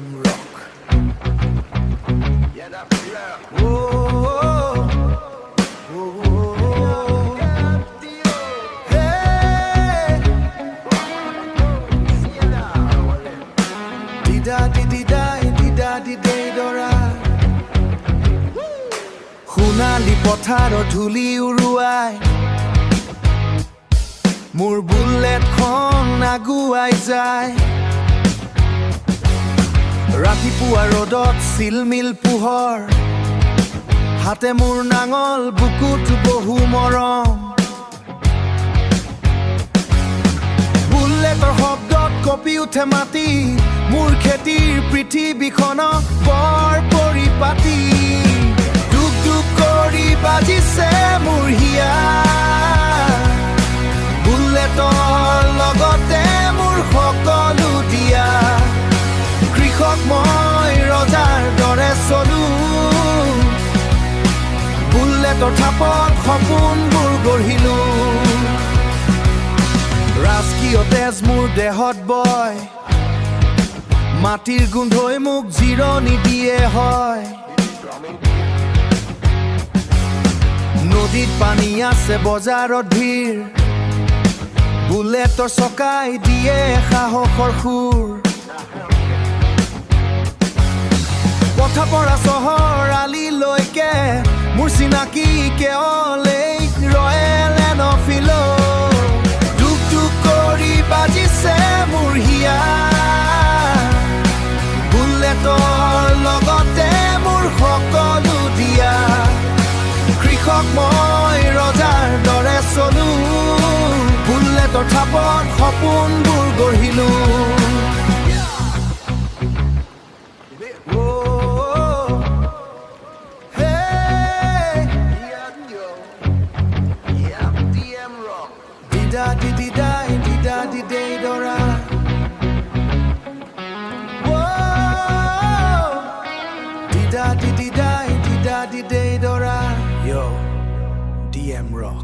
DM rock. Yeah, that's rock. Whoa, whoa, whoa. Hey, dida di dora. Hunali potharo dhuli uruai. Mur bullet khon aguai jai. Ratipua rodot silmil puhor. Hate mur nangol bukut bohu morom. Bulletor hobdot kopi uthe mati. Mur khetir prithibikhonok bor poripati. Duk duk kori bajise mur hiya. Bulletor logote mur hokolu dia. Kৃষক মই rojar dore solu. Bulletor thapot সপোনবোৰ গঢ়িলো. ৰাজকীয় তেজ মোৰ দেহত বয়. মাটিৰ গোন্ধই মোক জিৰণি দিয়ে হয়. নদীত পানী আছে বজাৰত ভিৰ. বুলেটৰ চকাই দিয়ে সাহসৰ সুৰ. পথা পৰা চহৰ আলিলৈকে মোৰ চিনাকি কেৱল এই ৰয়েল এনফিল্ড. টুক টুক কৰি বাজিছে মোৰ হিয়া. বুলেটৰ লগতে মোৰ সকলো দিয়া. কৃষক মই ৰজাৰ দৰে চলো. বুলেটৰ থাপত সপোনবোৰ গঢ়িলো. Dida di dora. Whoa, dida di dora. Yo, DM rock.